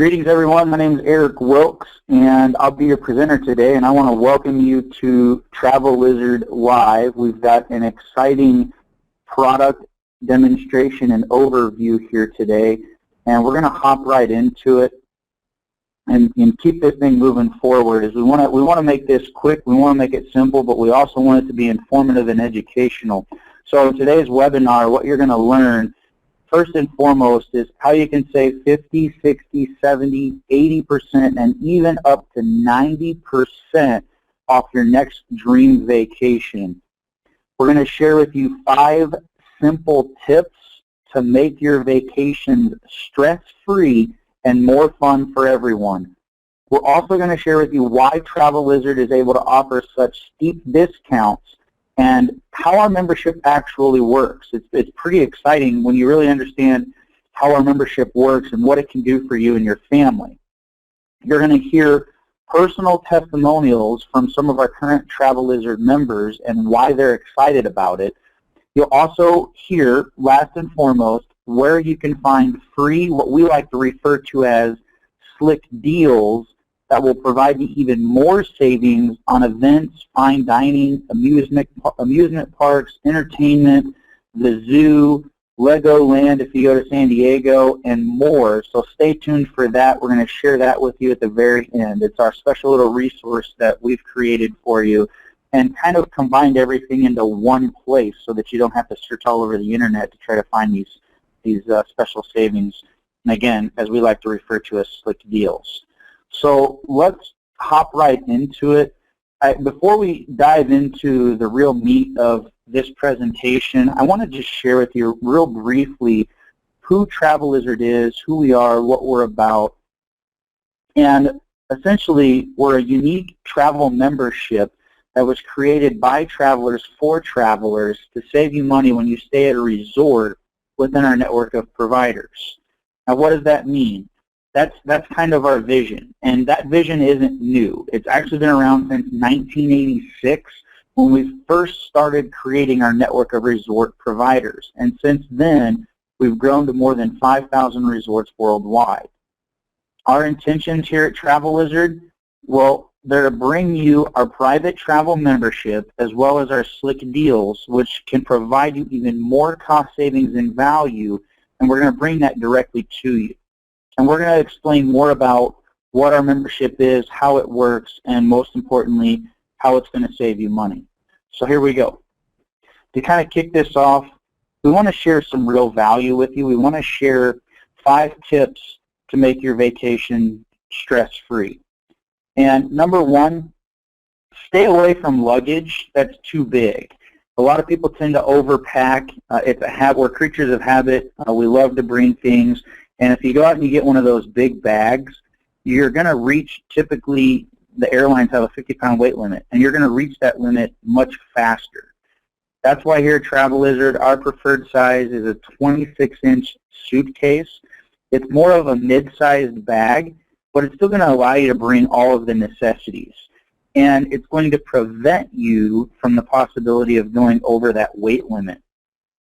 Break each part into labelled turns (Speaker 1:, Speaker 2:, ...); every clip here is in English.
Speaker 1: Greetings, everyone. My name is Eric Wilkes, and I'll be your presenter today, and I want to welcome you to Travelizard Live. We've got an exciting product demonstration and overview here today, and we're going to hop right into it and keep this thing moving forward. As we want to make this quick, we want to make it simple, but we also want it to be informative and educational. So in today's webinar, what you're going to learn first and foremost is how you can save 50, 60, 70, 80%, and even up to 90% off your next dream vacation. We're going to share with you 5 simple tips to make your vacations stress-free and more fun for everyone. We're also going to share with you why Travelizard is able to offer such steep discounts and how our membership actually works. It's pretty exciting when you really understand how our membership works and what it can do for you and your family. You're going to hear personal testimonials from some of our current Travelizard members and why they're excited about it. You'll also hear, last and foremost, where you can find free, what we like to refer to as slick deals, that will provide you even more savings on events, fine dining, amusement parks, entertainment, the zoo, Legoland if you go to San Diego, and more. So stay tuned for that. We're going to share that with you at the very end. It's our special little resource that we've created for you and kind of combined everything into one place so that you don't have to search all over the internet to try to find these special savings. And again, as we like to refer to as slick deals. So let's hop right into it. Before we dive into the real meat of this presentation, I want to just share with you real briefly who Travelizard is, who we are, what we're about. And essentially, we're a unique travel membership that was created by travelers for travelers to save you money when you stay at a resort within our network of providers. Now, what does that mean? That's kind of our vision, and that vision isn't new. It's actually been around since 1986 when we first started creating our network of resort providers, and since then we've grown to more than 5,000 resorts worldwide. Our intentions here at Travelizard, well, they're to bring you our private travel membership as well as our slick deals, which can provide you even more cost savings and value, and we're going to bring that directly to you. And we're going to explain more about what our membership is, how it works, and most importantly, how it's going to save you money. So here we go. To kind of kick this off, we want to share some real value with you. We want to share 5 tips to make your vacation stress-free. And number 1, stay away from luggage that's too big. A lot of people tend to overpack. It's a habit. We're creatures of habit. We love to bring things. And if you go out and you get one of those big bags, you're going to reach, typically the airlines have a 50-pound weight limit, and you're going to reach that limit much faster. That's why here at Travelizard, our preferred size is a 26-inch suitcase. It's more of a mid-sized bag, but it's still going to allow you to bring all of the necessities. And it's going to prevent you from the possibility of going over that weight limit.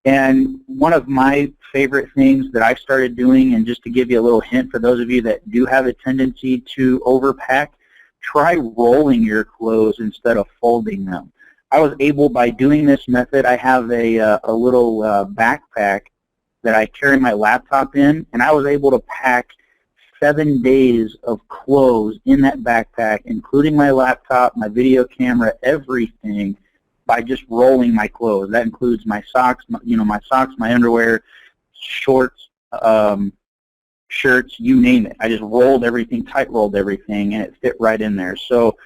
Speaker 1: And one of my favorite things that I started doing, and just to give you a little hint for those of you that do have a tendency to overpack, try rolling your clothes instead of folding them. I was able, by doing this method, I have a little backpack that I carry my laptop in, and I was able to pack 7 days of clothes in that backpack, including my laptop, my video camera, everything, by just rolling my clothes. That includes my socks, my underwear, shorts, shirts, you name it. I just rolled everything, tight rolled everything, and it fit right in there. So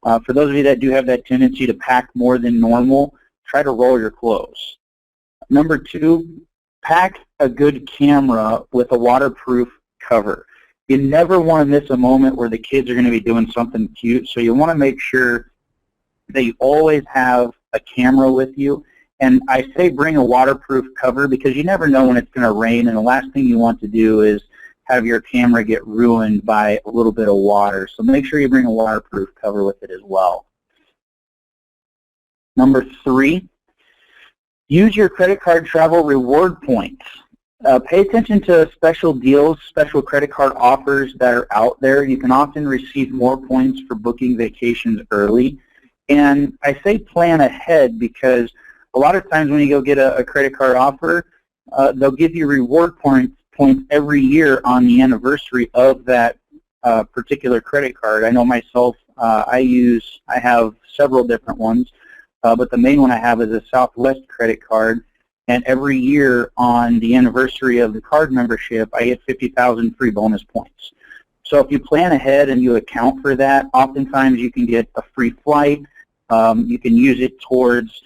Speaker 1: for those of you that do have that tendency to pack more than normal, try to roll your clothes. Number 2, pack a good camera with a waterproof cover. You never want to miss a moment where the kids are going to be doing something cute, so you want to make sure that you always have a camera with you. And I say bring a waterproof cover because you never know when it's going to rain, and the last thing you want to do is have your camera get ruined by a little bit of water. So make sure you bring a waterproof cover with it as well. Number 3, use your credit card travel reward points. Pay attention to special deals, special credit card offers that are out there. You can often receive more points for booking vacations early. And I say plan ahead because a lot of times when you go get a credit card offer, they'll give you reward points every year on the anniversary of that particular credit card. I know myself, I have several different ones, but the main one I have is a Southwest credit card. And every year on the anniversary of the card membership, I get 50,000 free bonus points. So if you plan ahead and you account for that, oftentimes you can get a free flight. You can use it towards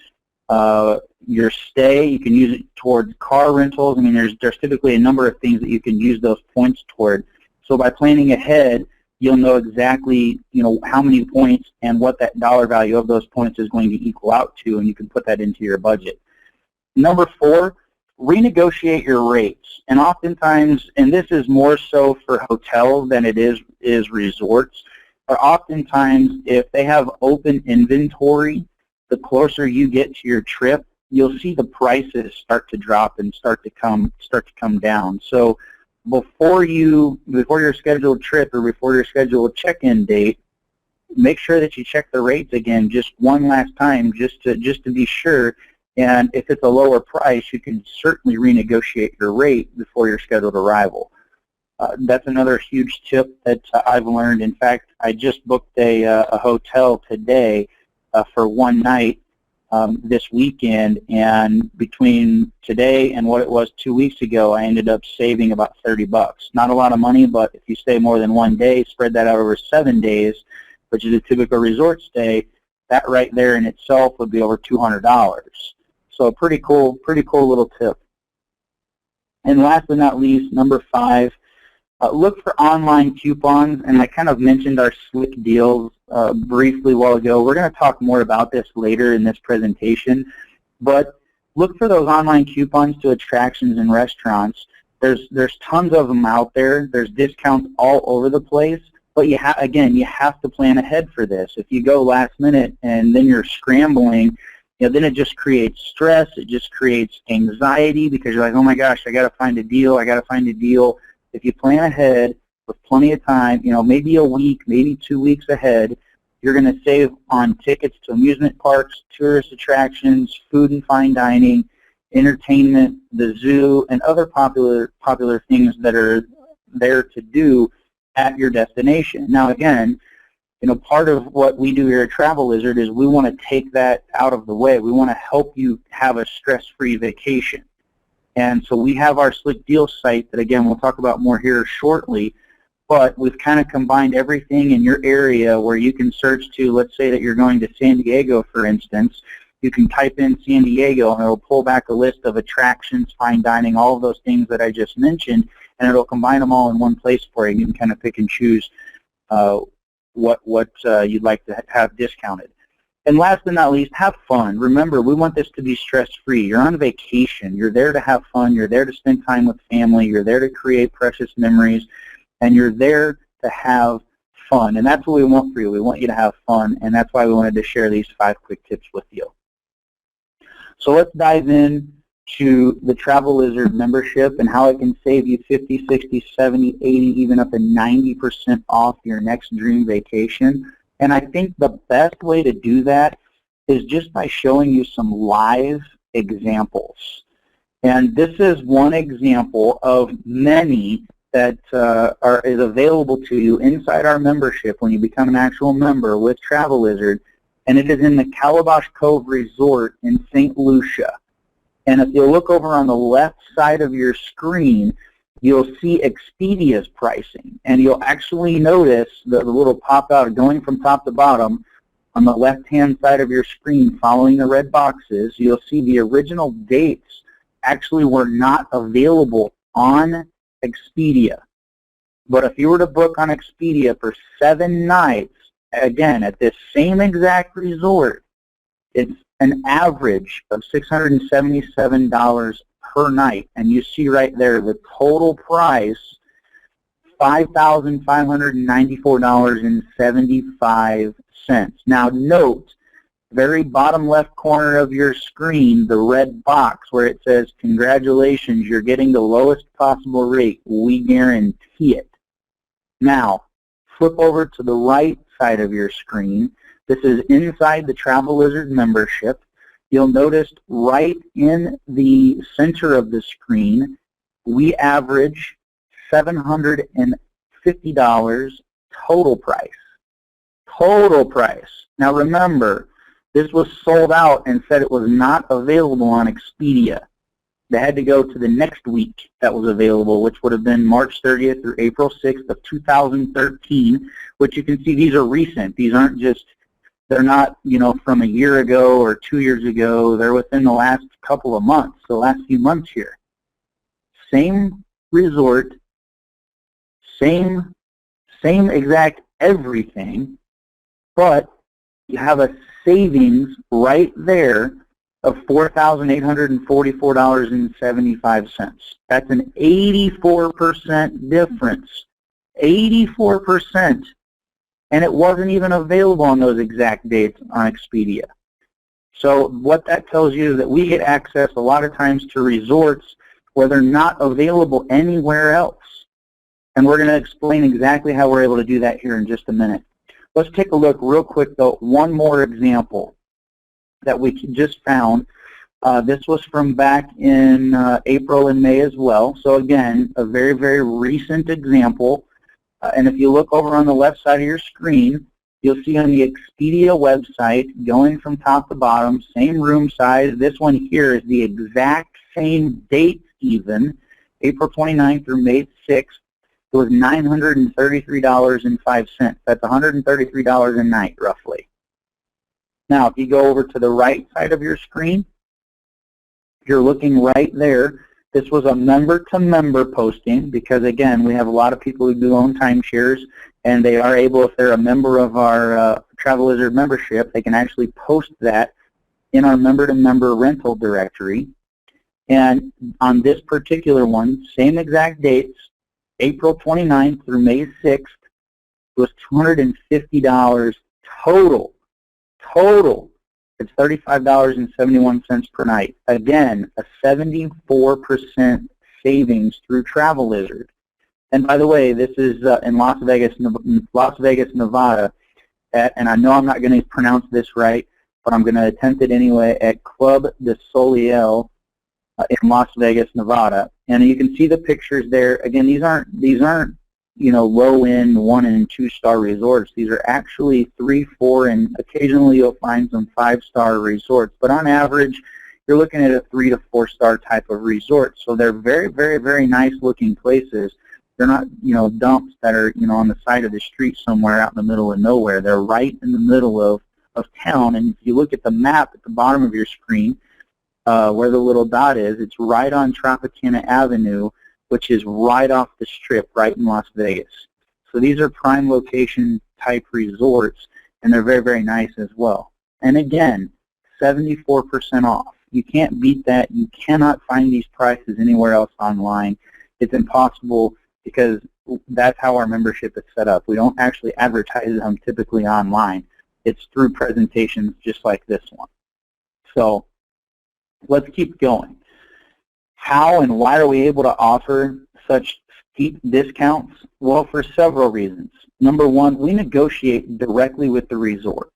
Speaker 1: your stay. You can use it towards car rentals. I mean, there's typically a number of things that you can use those points toward. So by planning ahead, you'll know exactly, how many points and what that dollar value of those points is going to equal out to, and you can put that into your budget. Number 4, renegotiate your rates. And oftentimes, and this is more so for hotels than it is resorts, but oftentimes if they have open inventory, the closer you get to your trip, you'll see the prices start to drop and start to come down. So before your scheduled trip or before your scheduled check-in date, make sure that you check the rates again just one last time just to be sure. And if it's a lower price, you can certainly renegotiate your rate before your scheduled arrival. That's another huge tip that I've learned. In fact, I just booked a hotel today for one night this weekend, and between today and what it was 2 weeks ago, I ended up saving about $30. Not a lot of money, but if you stay more than one day, spread that out over 7 days, which is a typical resort stay, that right there in itself would be over $200. So pretty cool little tip. And last but not least, number 5, look for online coupons. And I kind of mentioned our slick deals briefly a while ago. We're going to talk more about this later in this presentation. But look for those online coupons to attractions and restaurants. There's tons of them out there. There's discounts all over the place. But you have to plan ahead for this. If you go last minute and then you're scrambling, then it just creates stress. It just creates anxiety because you're like, oh my gosh, I got to find a deal. If you plan ahead with plenty of time, maybe a week, maybe 2 weeks ahead, you're going to save on tickets to amusement parks, tourist attractions, food and fine dining, entertainment, the zoo, and other popular things that are there to do at your destination. Now again, part of what we do here at Travelizard is we want to take that out of the way. We want to help you have a stress-free vacation. And so we have our Slick Deals site that, again, we'll talk about more here shortly, but we've kind of combined everything in your area where you can search to, let's say that you're going to San Diego, for instance. You can type in San Diego, and it'll pull back a list of attractions, fine dining, all of those things that I just mentioned, and it'll combine them all in one place for you. You can kind of pick and choose what you'd like to have discounted. And last but not least, have fun. Remember, we want this to be stress-free. You're on vacation. You're there to have fun. You're there to spend time with family. You're there to create precious memories. And you're there to have fun. And that's what we want for you. We want you to have fun. And that's why we wanted to share these 5 quick tips with you. So let's dive in to the Travelizard membership and how it can save you 50, 60, 70, 80, even up to 90% off your next dream vacation. And I think the best way to do that is just by showing you some live examples. And this is one example of many that is available to you inside our membership when you become an actual member with Travelizard. And it is in the Calabash Cove Resort in St. Lucia. And if you look over on the left side of your screen, you'll see Expedia's pricing. And you'll actually notice the little pop-out going from top to bottom on the left-hand side of your screen following the red boxes. You'll see the original dates actually were not available on Expedia. But if you were to book on Expedia for 7 nights, again, at this same exact resort, it's an average of $677 per night. And you see right there the total price, $5,594.75. Now note very bottom left corner of your screen, the red box where it says, congratulations, you're getting the lowest possible rate. We guarantee it. Now, flip over to the right side of your screen. This is inside the Travelizard membership. You'll notice right in the center of the screen, we average $750 total price. Total price. Now remember, this was sold out and said it was not available on Expedia. They had to go to the next week that was available, which would have been March 30th through April 6th of 2013, which you can see these are recent. These aren't just, they're not, you know, from a year ago or 2 years ago. They're within the last couple of months, the last few months here. Same resort, same exact everything, but you have a savings right there of $4,844.75. That's an 84% difference. 84%. And it wasn't even available on those exact dates on Expedia. So what that tells you is that we get access a lot of times to resorts where they're not available anywhere else. And we're going to explain exactly how we're able to do that here in just a minute. Let's take a look real quick, though, one more example that we just found. This was from back in April and May as well. So again, a very, very recent example. And if you look over on the left side of your screen, you'll see on the Expedia website, going from top to bottom, same room size. This one here is the exact same date even, April 29th through May 6th. It was $933.05. That's $133 a night, roughly. Now, if you go over to the right side of your screen, you're looking right there. This was a member-to-member posting because, again, we have a lot of people who do own timeshares, and they are able, if they're a member of our Travelizard membership, they can actually post that in our member-to-member rental directory. And on this particular one, same exact dates, April 29th through May 6th, was $250 total. Total. It's $35.71 per night. Again, a 74% savings through Travelizard. And by the way, this is in Las Vegas, Nevada, and I know I'm not going to pronounce this right, but I'm going to attempt it anyway, at Club de Soleil in Las Vegas, Nevada. And you can see the pictures there. Again, these aren't you know, low-end 1- and 2-star resorts. These are actually 3-, 4-, and occasionally you'll find some 5-star resorts. But on average, you're looking at a 3- to 4-star type of resort. So they're very, very, very nice-looking places. They're not, you know, dumps that are, you know, on the side of the street somewhere out in the middle of nowhere. They're right in the middle of town. And if you look at the map at the bottom of your screen, where the little dot is, it's right on Tropicana Avenue, which is right off the strip, right in Las Vegas. So these are prime location type resorts, and they're very, very nice as well. And again, 74% off. You can't beat that. You cannot find these prices anywhere else online. It's impossible because that's how our membership is set up. We don't actually advertise them typically online. It's through presentations just like this one. So let's keep going. How and why are we able to offer such steep discounts? Well, for several reasons. Number one, we negotiate directly with the resorts.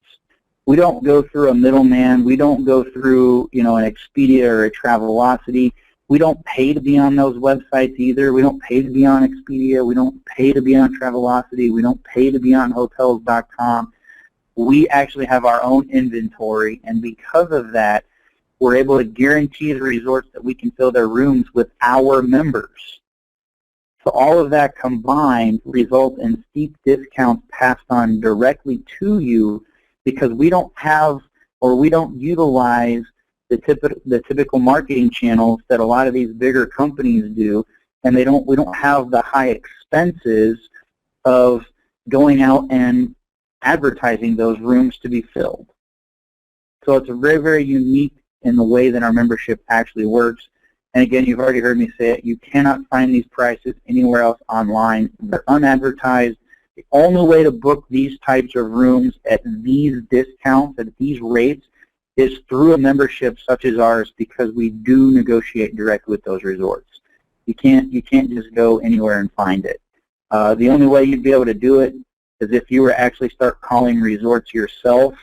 Speaker 1: We don't go through a middleman. We don't go through, you know, an Expedia or a Travelocity. We don't pay to be on those websites either. We don't pay to be on Expedia. We don't pay to be on Travelocity. We don't pay to be on Hotels.com. We actually have our own inventory, and because of that, we're able to guarantee the resorts that we can fill their rooms with our members. So all of that combined results in steep discounts passed on directly to you because we don't have or we don't utilize the typical marketing channels that a lot of these bigger companies do, and we don't have the high expenses of going out and advertising those rooms to be filled. So it's a very, very unique in the way that our membership actually works. And again, you've already heard me say it, you cannot find these prices anywhere else online. They're unadvertised, The only way to book these types of rooms at these discounts, at these rates, is through a membership such as ours, because we do negotiate directly with those resorts. You can't just go anywhere and find it. The only way you'd be able to do it is if you were actually start calling resorts yourself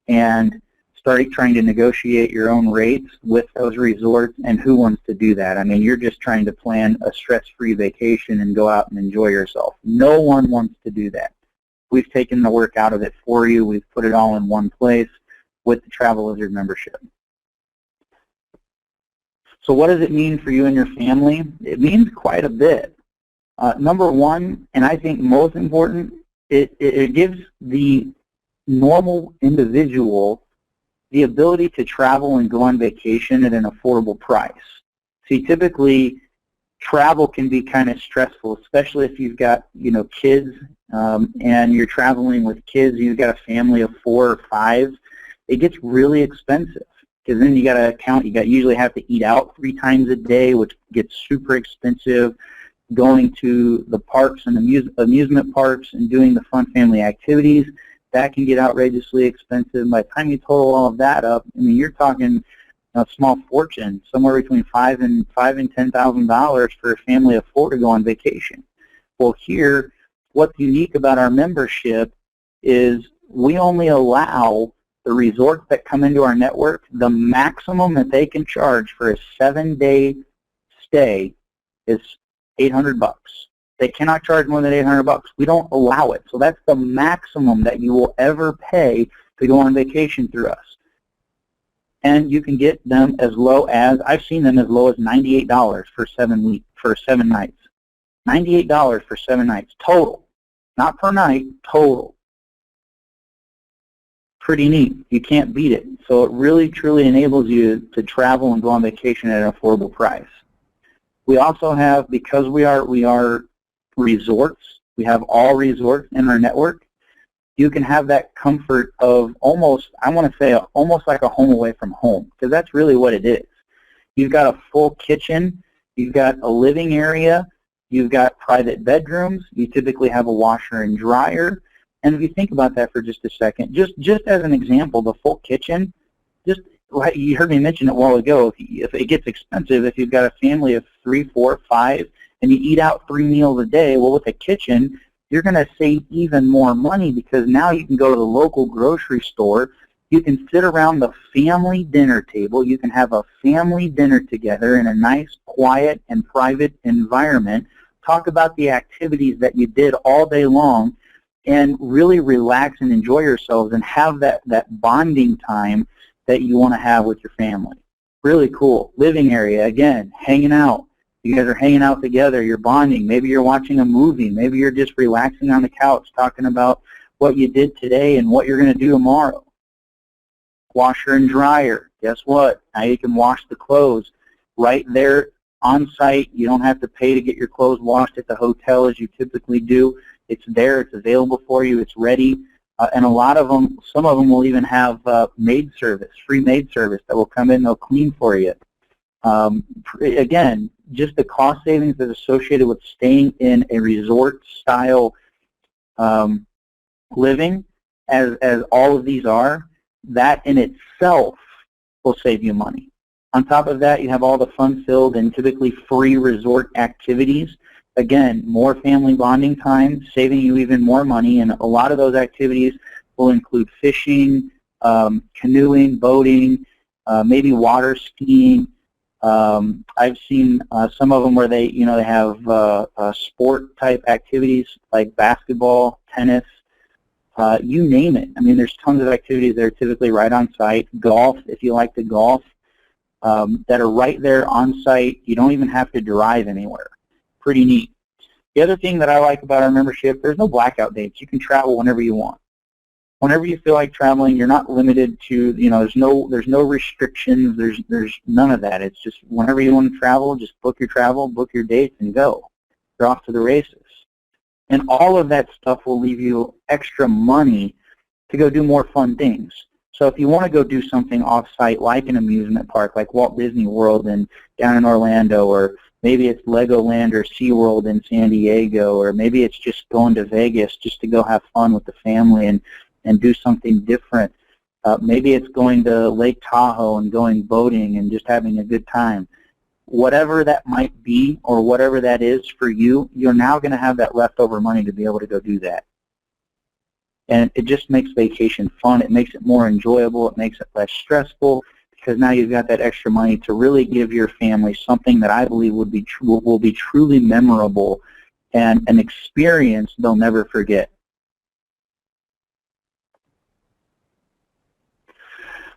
Speaker 1: and start trying to negotiate your own rates with those resorts. And who wants to do that? I mean, you're just trying to plan a stress-free vacation and go out and enjoy yourself. No one wants to do that. We've taken the work out of it for you. We've put it all in one place with the Travelizard membership. So what does it mean for you and your family? It means quite a bit. Number one, and I think most important, it gives the normal individual the ability to travel and go on vacation at an affordable price. See, typically, travel can be kind of stressful, especially if you've got, kids, and you're traveling with kids, you've got a family of 4 or 5. It gets really expensive, because then you got to account, you usually have to eat out 3 times a day, which gets super expensive. Going to the parks and amusement parks and doing the fun family activities, that can get outrageously expensive. By the time you total all of that up, I mean, you're talking a small fortune, somewhere between $5,000 and $10,000 for a family of 4 to go on vacation. Well, here, what's unique about our membership is we only allow the resorts that come into our network, the maximum that they can charge for a 7-day stay is $800. They cannot charge more than $800. We don't allow it. So that's the maximum that you will ever pay to go on vacation through us. And you can get them as low as, I've seen them as low as $98 for 7 nights. $98 for 7 nights total. Not per night, total. Pretty neat. You can't beat it. So it really, truly enables you to travel and go on vacation at an affordable price. We also have, because we are resorts, we have all resorts in our network, you can have that comfort of almost, I want to say, almost like a home away from home, because that's really what it is. You've got a full kitchen, you've got a living area, you've got private bedrooms, you typically have a washer and dryer, and if you think about that for just a second, just as an example, the full kitchen, just like you heard me mention it a while ago, if it gets expensive, if you've got a family of 3, 4, 5, and you eat out 3 meals a day, well, with a kitchen, you're going to save even more money, because now you can go to the local grocery store, you can sit around the family dinner table, you can have a family dinner together in a nice, quiet, and private environment, talk about the activities that you did all day long, and really relax and enjoy yourselves and have that bonding time that you want to have with your family. Really cool. Living area, again, hanging out. You guys are hanging out together, you're bonding. Maybe you're watching a movie. Maybe you're just relaxing on the couch talking about what you did today and what you're going to do tomorrow. Washer and dryer. Guess what? Now you can wash the clothes right there on site. You don't have to pay to get your clothes washed at the hotel as you typically do. It's there. It's available for you. It's ready. And a lot of them, some of them will even have maid service, free maid service that will come in, they'll clean for you. Again, just the cost savings that's associated with staying in a resort-style living, as all of these are, that in itself will save you money. On top of that, you have all the fun-filled and typically free resort activities. Again, more family bonding time, saving you even more money, and a lot of those activities will include fishing, canoeing, boating, maybe water skiing. I've seen some of them where they have sport type activities like basketball, tennis, you name it. I mean, there's tons of activities that are typically right on site. Golf, if you like to golf, that are right there on site. You don't even have to drive anywhere. Pretty neat. The other thing that I like about our membership, there's no blackout dates. You can travel whenever you want. Whenever you feel like traveling, you're not limited to, there's no restrictions, there's none of that. It's just whenever you want to travel, just book your travel, book your dates, and go. You're off to the races. And all of that stuff will leave you extra money to go do more fun things. So if you want to go do something off-site like an amusement park, like Walt Disney World and down in Orlando, or Maybe it's Legoland or SeaWorld in San Diego, or maybe it's just going to Vegas just to go have fun with the family and do something different. Maybe it's going to Lake Tahoe and going boating and just having a good time. Whatever that might be, or whatever that is for you, you're now going to have that leftover money to be able to go do that. And it just makes vacation fun. It makes it more enjoyable. It makes it less stressful, because now you've got that extra money to really give your family something that I believe will be truly memorable and an experience they'll never forget.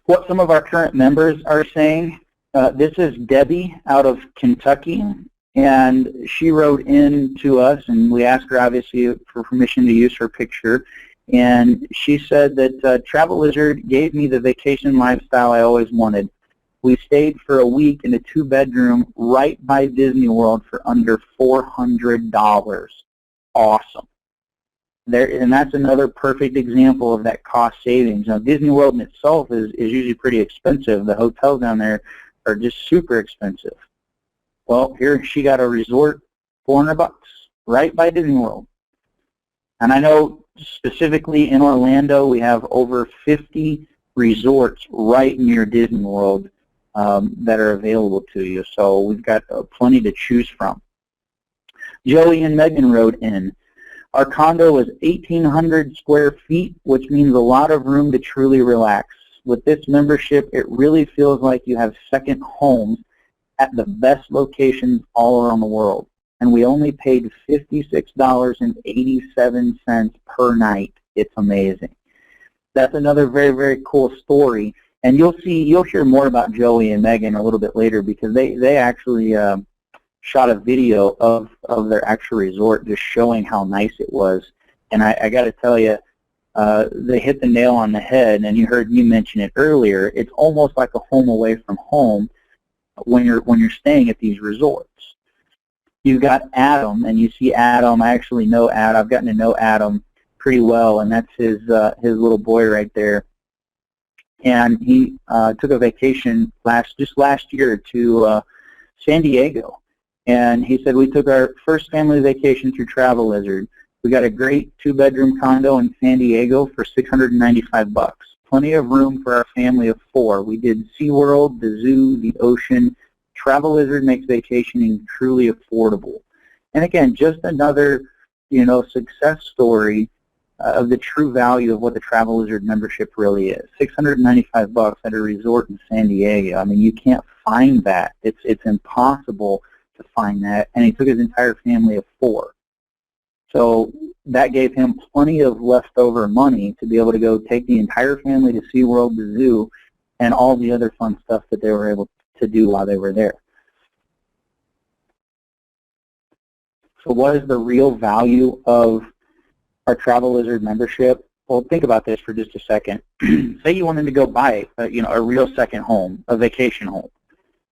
Speaker 1: What some of our current members are saying, this is Debbie out of Kentucky, and she wrote in to us, and we asked her obviously for permission to use her picture. And she said that Travelizard gave me the vacation lifestyle I always wanted. We stayed for a week in a 2-bedroom right by Disney World for under $400. Awesome. And that's another perfect example of that cost savings. Now, Disney World in itself is usually pretty expensive. The hotels down there are just super expensive. Well, here she got a resort, $400, right by Disney World. And I know specifically in Orlando, we have over 50 resorts right near Disney World that are available to you. So we've got plenty to choose from. Joey and Megan wrote in, our condo is 1,800 square feet, which means a lot of room to truly relax. With this membership, it really feels like you have second homes at the best locations all around the world. And we only paid $56.87 per night. It's amazing. That's another very, very cool story. And you'll hear more about Joey and Megan a little bit later, because they actually shot a video of their actual resort, just showing how nice it was. And I got to tell you, they hit the nail on the head. And you heard me mention it earlier. It's almost like a home away from home when you're staying at these resorts. You've got Adam, and you see Adam. I actually know Adam. I've gotten to know Adam pretty well, and that's his little boy right there. And he took a vacation just last year to San Diego. And he said, we took our first family vacation through Travelizard. We got a great 2-bedroom condo in San Diego for $695. Plenty of room for our family of 4. We did SeaWorld, the zoo, the ocean. Travelizard makes vacationing truly affordable. And again, just another, success story of the true value of what the Travelizard membership really is. $695 at a resort in San Diego. I mean, you can't find that. It's impossible to find that. And he took his entire family of 4. So that gave him plenty of leftover money to be able to go take the entire family to SeaWorld, the zoo, and all the other fun stuff that they were able to do while they were there. So what is the real value of our Travelizard membership? Well, think about this for just a second. Say you wanted to go buy a real second home, a vacation home.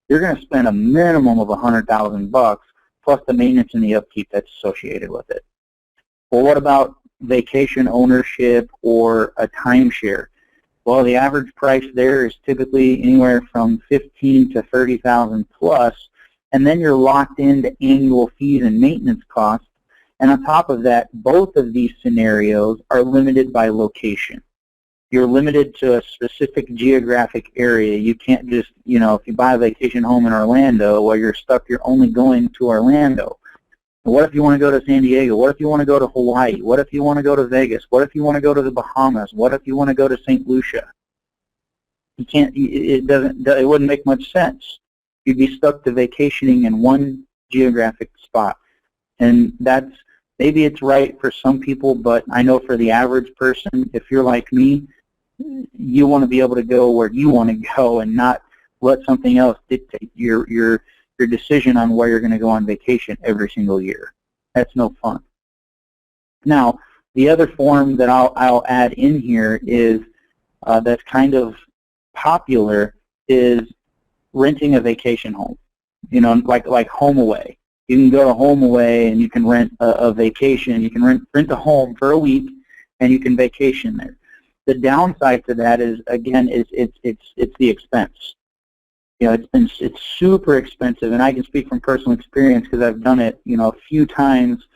Speaker 1: You're going to spend a minimum of $100,000 plus the maintenance and the upkeep that's associated with it. Well, what about vacation ownership or a timeshare? Well, the average price there is typically anywhere from $15,000 to $30,000 plus, and then you're locked into annual fees and maintenance costs. And on top of that, both of these scenarios are limited by location. You're limited to a specific geographic area. You can't just, if you buy a vacation home in Orlando, well, you're stuck. You're only going to Orlando. What if you want to go to San Diego? What if you want to go to Hawaii? What if you want to go to Vegas? What if you want to go to the Bahamas? What if you want to go to St. Lucia? You can't. It wouldn't make much sense. You'd be stuck to vacationing in one geographic spot, and maybe it's right for some people, but I know for the average person, if you're like me, you want to be able to go where you want to go and not let something else dictate your decision on where you're going to go on vacation every single year. That's no fun. Now, the other form that I'll add in here is that's kind of popular is renting a vacation home. Like home away. You can go to home away and you can rent a vacation. You can rent a home for a week and you can vacation there. The downside to that is, again, it's the expense. it's super expensive, and I can speak from personal experience because I've done it, a few times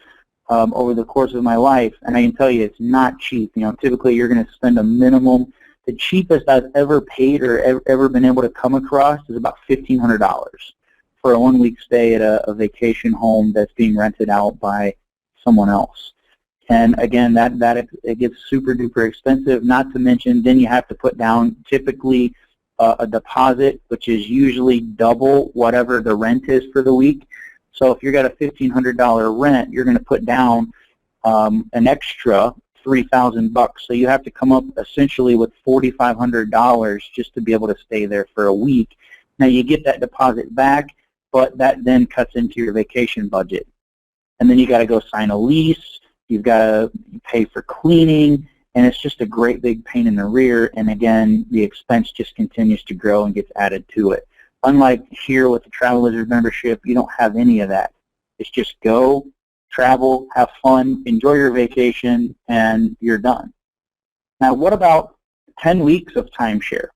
Speaker 1: over the course of my life, and I can tell you it's not cheap. Typically you're going to spend a minimum. The cheapest I've ever paid or ever been able to come across is about $1,500 for a 1-week stay at a vacation home that's being rented out by someone else. And again, it gets super duper expensive. Not to mention, then you have to put down typically a deposit, which is usually double whatever the rent is for the week. So if you've got a $1,500 rent, you're going to put down an extra $3,000. So you have to come up essentially with $4,500 just to be able to stay there for a week. Now you get that deposit back, but that then cuts into your vacation budget. And then you got to go sign a lease. You've got to pay for cleaning. And it's just a great big pain in the rear, and again, the expense just continues to grow and gets added to it. Unlike here with the Travelizard membership, you don't have any of that. It's just go, travel, have fun, enjoy your vacation, and you're done. Now, what about 10 weeks of timeshare?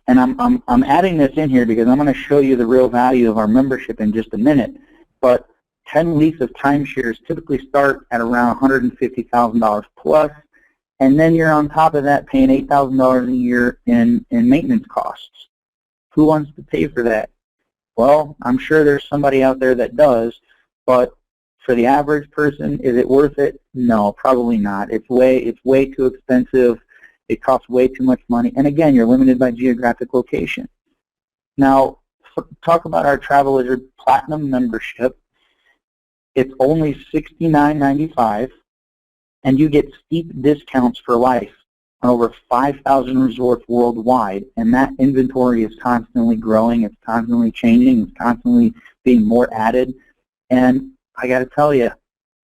Speaker 1: And I'm adding this in here because I'm going to show you the real value of our membership in just a minute. But 10 weeks of timeshares typically start at around $150,000 plus, and then you're on top of that paying $8,000 a year in maintenance costs. Who wants to pay for that? Well, I'm sure there's somebody out there that does, but for the average person, is it worth it? No, probably not. It's way too expensive. It costs way too much money, and again, you're limited by geographic location. Now, talk about our Travelizard Platinum membership. It's only $69.95, and you get steep discounts for life on over 5,000 resorts worldwide, and that inventory is constantly growing, it's constantly changing, it's constantly being more added. And I got to tell you,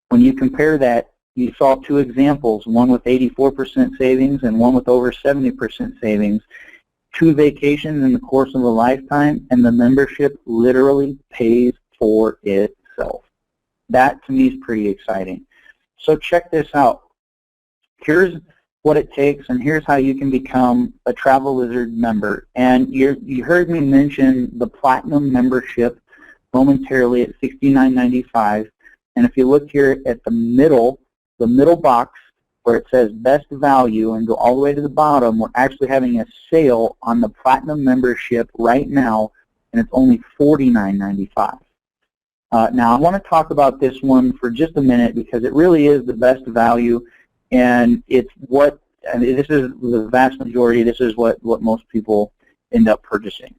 Speaker 1: when you compare that, you saw two examples, one with 84% savings and one with over 70% savings. 2 vacations in the course of a lifetime, and the membership literally pays for itself. That, to me, is pretty exciting. So check this out. Here's what it takes, and here's how you can become a Travelizard member. And you heard me mention the Platinum membership momentarily at $69.95. And if you look here at the middle box where it says Best Value and go all the way to the bottom, we're actually having a sale on the Platinum membership right now, and it's only $49.95. Now, I want to talk about this one for just a minute because it really is the best value, and it's what, this is the vast majority, this is what most people end up purchasing.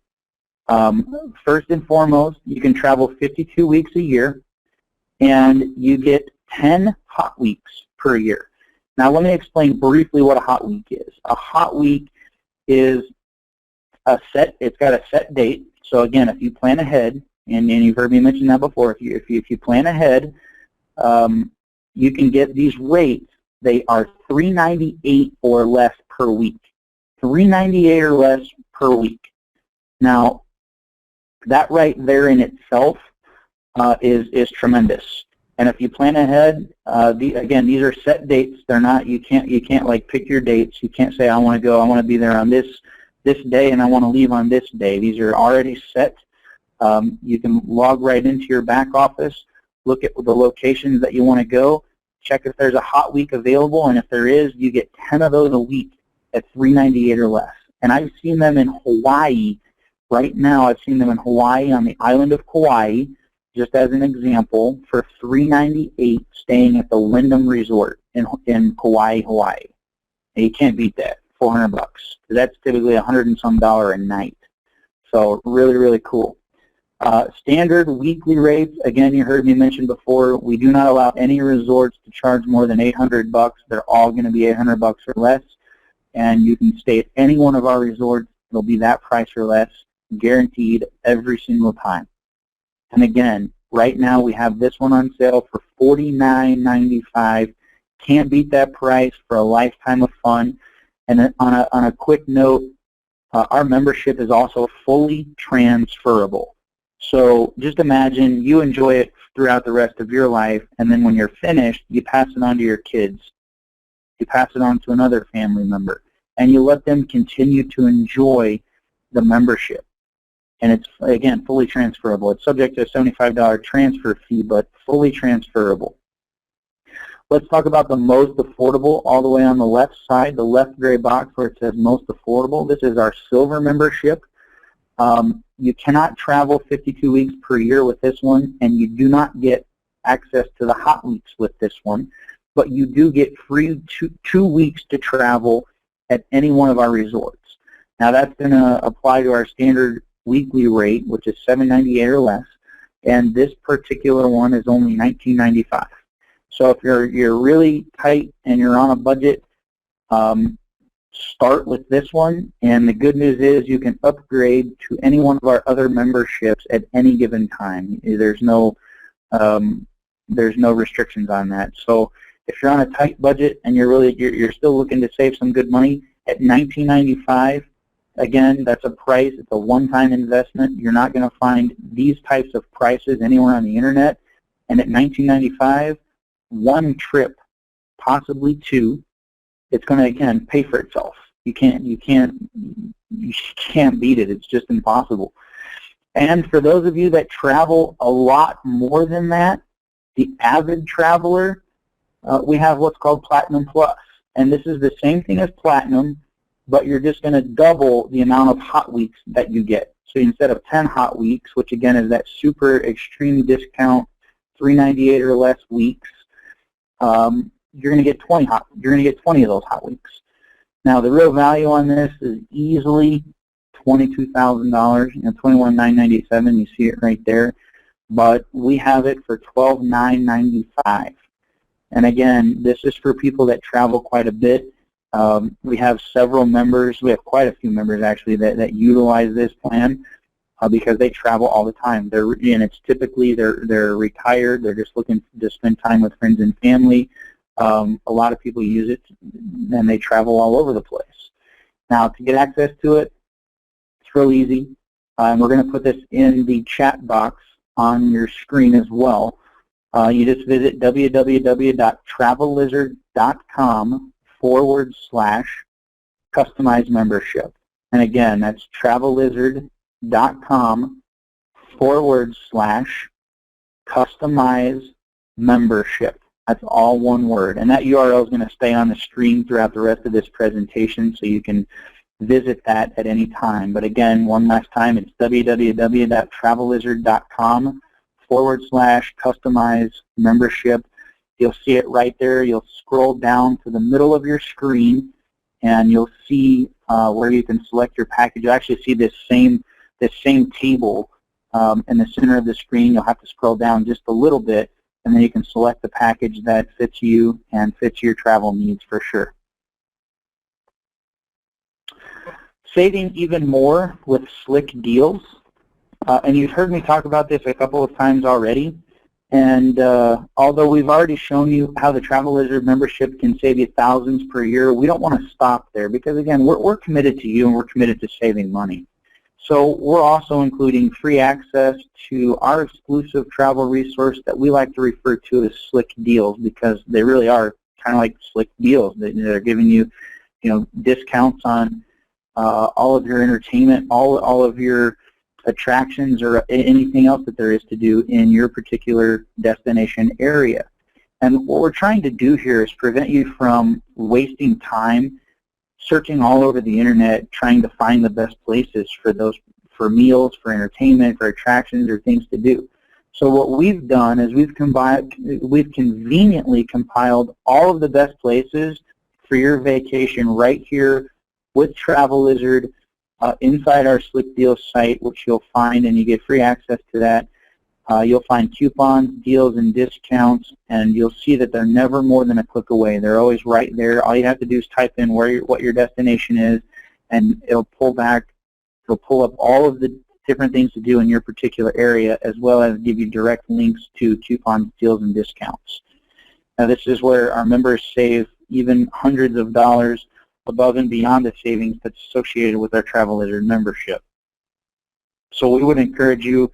Speaker 1: First and foremost, you can travel 52 weeks a year, and you get 10 hot weeks per year. Now, let me explain briefly what a hot week is. A hot week is it's got a set date. So again, if you plan ahead, and you've heard me mention that before, if you plan ahead, you can get these rates. They are $398 or less per week. $398 or less per week. Now, that right there in itself is tremendous. And if you plan ahead, again, these are set dates. They're not. You can't like pick your dates. You can't say I want to be there on this day and I want to leave on this day. These are already set. You can log right into your back office, look at the locations that you want to go, check if there's a hot week available, and if there is, you get 10 of those a week at $398 or less. And I've seen them in Hawaii right now. I've seen them in Hawaii on the island of Kauai, just as an example, for $398 staying at the Wyndham Resort in Kauai, Hawaii. And you can't beat that, $400. That's typically $100 and some a night. So really, really cool. Standard weekly rates, again, you heard me mention before, we do not allow any resorts to charge more than $800. They're all going to be $800 or less. And you can stay at any one of our resorts. It'll be that price or less, guaranteed every single time. And again, right now we have this one on sale for $49.95. Can't beat that price for a lifetime of fun. And on a quick note, our membership is also fully transferable. So just imagine you enjoy it throughout the rest of your life, and then when you're finished, you pass it on to your kids. You pass it on to another family member, and you let them continue to enjoy the membership. and it's, again, fully transferable. It's subject to a $75 transfer fee, but fully transferable. Let's talk about the most affordable all the way on the left side, the left gray box where it says most affordable. This is our silver membership. You cannot travel 52 weeks per year with this one, and you do not get access to the hot weeks with this one, but you do get free two weeks to travel at any one of our resorts. Now that's going to apply to our standard weekly rate, which is $7.98 or less, and this particular one is only $19.95. So if you're really tight and you're on a budget, start with this one, and the good news is you can upgrade to any one of our other memberships at any given time. There's no restrictions on that. So if you're on a tight budget and you're still looking to save some good money, at $19.95, again, that's a price. It's a one-time investment. You're not going to find these types of prices anywhere on the internet. And at $19.95, one trip, possibly two, it's going to, again, pay for itself. You can't beat it. It's just impossible. And for those of you that travel a lot more than that, the avid traveler, we have what's called Platinum Plus. And this is the same thing as Platinum, but you're just going to double the amount of hot weeks that you get. So instead of 10 hot weeks, which again is that super extreme discount, $3.98 or less weeks, you're going to get 20 of those hot weeks. Now the real value on this is easily $22,000, $21,997. You see it right there, but we have it for $12,995. And again, this is for people that travel quite a bit. We have several members. We have quite a few members actually that utilize this plan because they travel all the time. And it's typically they're retired. They're just looking to spend time with friends and family. A lot of people use it, and they travel all over the place. Now, to get access to it, it's real easy. And we're going to put this in the chat box on your screen as well. You just visit www.travelizard.com/customize membership. And again, that's travelizard.com/customize membership. That's all one word. And that URL is going to stay on the screen throughout the rest of this presentation, so you can visit that at any time. But again, one last time, it's www.travelizard.com/customize membership. You'll see it right there. You'll scroll down to the middle of your screen, and you'll see where you can select your package. You'll actually see this same table in the center of the screen. You'll have to scroll down just a little bit, and then you can select the package that fits you and fits your travel needs for sure. Saving even more with slick deals. And you've heard me talk about this a couple of times already. And although we've already shown you how the Travelizard membership can save you thousands per year, we don't want to stop there because, again, we're committed to you and we're committed to saving money. So we're also including free access to our exclusive travel resource that we like to refer to as slick deals, because they really are kind of like slick deals. They're giving you, discounts on all of your entertainment, all of your attractions, or anything else that there is to do in your particular destination area. And what we're trying to do here is prevent you from wasting time searching all over the internet trying to find the best places for meals, for entertainment, for attractions, or things to do. So what we've done is we've conveniently compiled all of the best places for your vacation right here with Travelizard inside our Slick Deals site, which you'll find, and you get free access to that. You'll find coupons, deals, and discounts, and you'll see that they're never more than a click away. They're always right there. All you have to do is type in what your destination is, and it'll pull up all of the different things to do in your particular area, as well as give you direct links to coupons, deals, and discounts. Now, this is where our members save even hundreds of dollars above and beyond the savings that's associated with our Travelizard membership. So we would encourage you,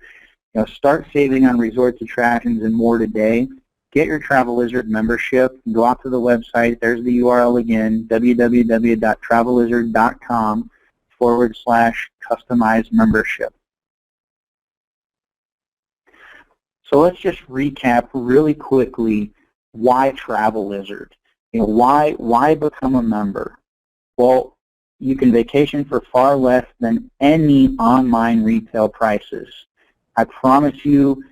Speaker 1: start saving on resorts, attractions, and more today. Get your Travelizard membership. Go out to the website. There's the URL again, www.travelizard.com/customize membership. So let's just recap really quickly why Travelizard. Why become a member? Well, you can vacation for far less than any online retail prices. I promise you,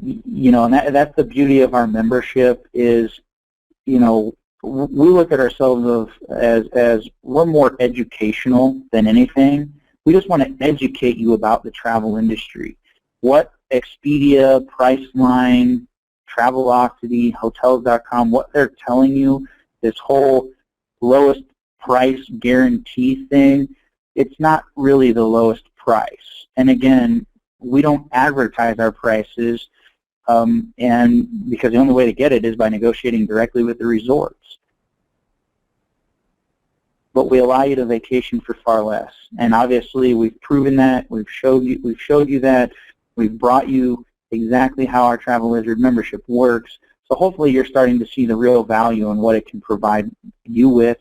Speaker 1: and that's the beauty of our membership is, we look at ourselves as we're more educational than anything. We just want to educate you about the travel industry. What Expedia, Priceline, Travelocity, Hotels.com, what they're telling you, this whole lowest price guarantee thing, it's not really the lowest price. And again, we don't advertise our prices, and because the only way to get it is by negotiating directly with the resorts. But we allow you to vacation for far less. And obviously we've proven that, we've showed you that, we've brought you exactly how our Travelizard membership works. So hopefully you're starting to see the real value and what it can provide you with,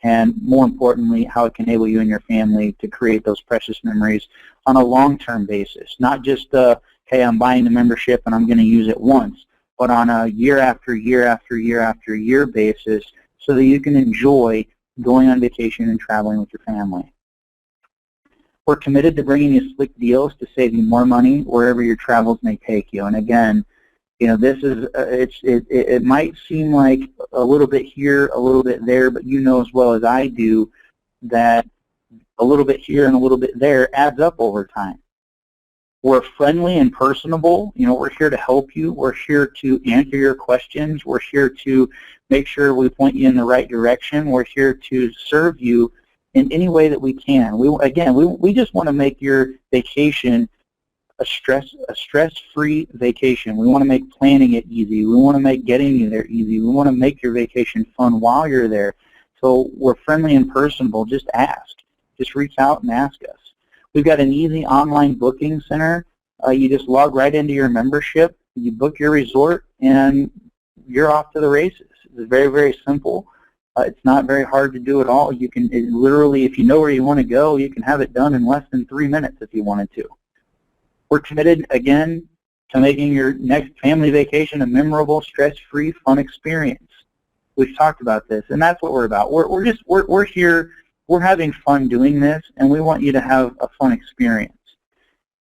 Speaker 1: and more importantly, how it can enable you and your family to create those precious memories on a long-term basis. Not just, hey, I'm buying the membership and I'm going to use it once, but on a year after year after year after year basis, so that you can enjoy going on vacation and traveling with your family. We're committed to bringing you slick deals to save you more money wherever your travels may take you. And again, this is it might seem like a little bit here, a little bit there, but you know as well as I do that a little bit here and a little bit there adds up over time. We're friendly and personable. We're here to help you. We're here to answer your questions. We're here to make sure we point you in the right direction. We're here to serve you in any way that we can. We just want to make your vacation a stress-free vacation. We want to make planning it easy. We want to make getting you there easy. We want to make your vacation fun while you're there. So we're friendly and personable. Just ask. Just reach out and ask us. We've got an easy online booking center. You just log right into your membership, you book your resort, and you're off to the races. It's very, very simple. It's not very hard to do at all. You can literally, if you know where you want to go, you can have it done in less than 3 minutes if you wanted to. We're committed, again, to making your next family vacation a memorable, stress-free, fun experience. We've talked about this, and that's what we're about. We're here. We're having fun doing this, and we want you to have a fun experience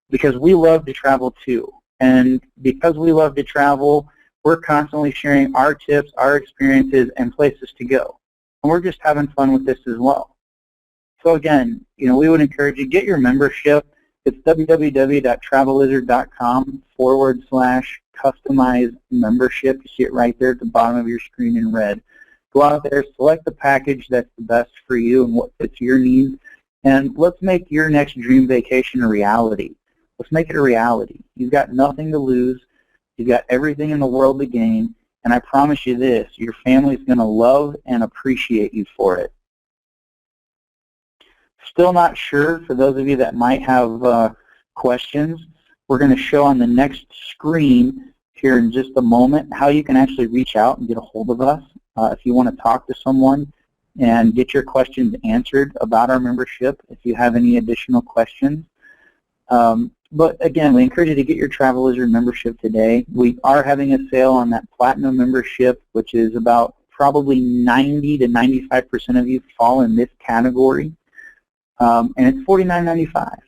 Speaker 1: because we love to travel too. And because we love to travel, we're constantly sharing our tips, our experiences, and places to go. And we're just having fun with this as well. So again, we would encourage you, get your membership. It's www.travelizard.com/customize membership. You see it right there at the bottom of your screen in red. Go out there, select the package that's the best for you and what fits your needs, and let's make your next dream vacation a reality. Let's make it a reality. You've got nothing to lose. You've got everything in the world to gain, and I promise you this, your family's going to love and appreciate you for it. Still not sure, for those of you that might have questions, we're going to show on the next screen here in just a moment how you can actually reach out and get a hold of us. If you want to talk to someone and get your questions answered about our membership, if you have any additional questions. But again, we encourage you to get your Travelizard membership today. We are having a sale on that Platinum membership, which is about probably 90 to 95% of you fall in this category. And it's $49.95.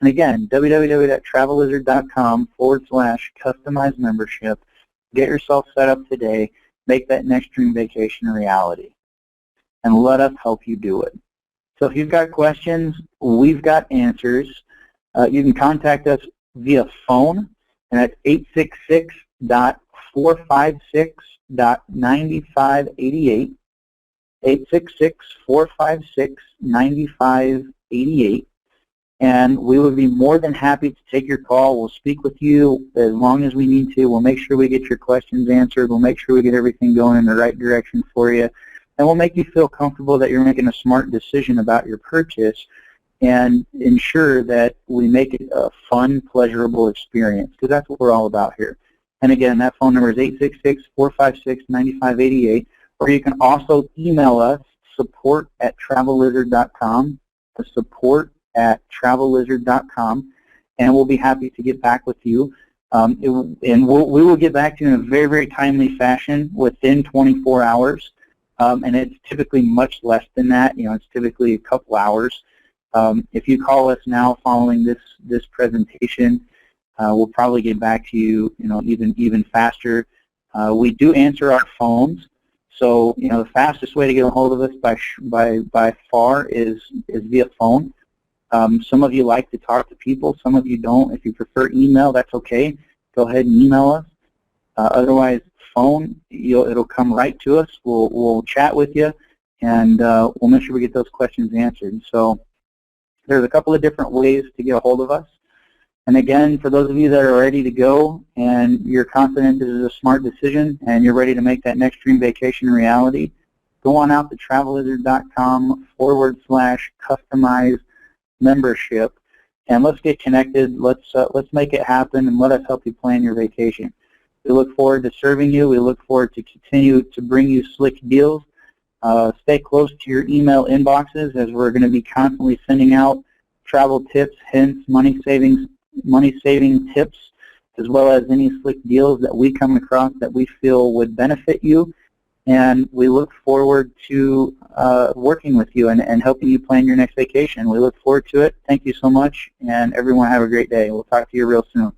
Speaker 1: And again, www.travelizard.com/customize membership. Get yourself set up today. Make that next dream vacation a reality. And let us help you do it. So if you've got questions, we've got answers. You can contact us via phone, and that's 866-456-9588. 866-456-9588. And we would be more than happy to take your call. We'll speak with you as long as we need to. We'll make sure we get your questions answered. We'll make sure we get everything going in the right direction for you. And we'll make you feel comfortable that you're making a smart decision about your purchase and ensure that we make it a fun, pleasurable experience, because that's what we're all about here. And again, that phone number is 866-456-9588. Or you can also email us, support@travelizard.com, support@travelizard.com, and we'll be happy to get back with you And we will get back to you in a very, very timely fashion within 24 hours. And it's typically much less than that. It's typically a couple hours. If you call us now following this presentation, we'll probably get back to you, even faster. We do answer our phones, so the fastest way to get a hold of us by far is via phone. Some of you like to talk to people, some of you don't. If you prefer email, that's okay. Go ahead and email us. Otherwise, phone, it'll come right to us. We'll chat with you, and we'll make sure we get those questions answered. So there's a couple of different ways to get a hold of us. And again, for those of you that are ready to go and you're confident this is a smart decision and you're ready to make that next dream vacation a reality, go on out to Travelizard.com/customize membership, and let's get connected. Let's make it happen, and let us help you plan your vacation. We look forward to serving you. We look forward to continue to bring you slick deals. Stay close to your email inboxes, as we're going to be constantly sending out travel tips, hints, money-saving tips, as well as any slick deals that we come across that we feel would benefit you. And we look forward to working with you and helping you plan your next vacation. We look forward to it. Thank you so much, and everyone have a great day. We'll talk to you real soon.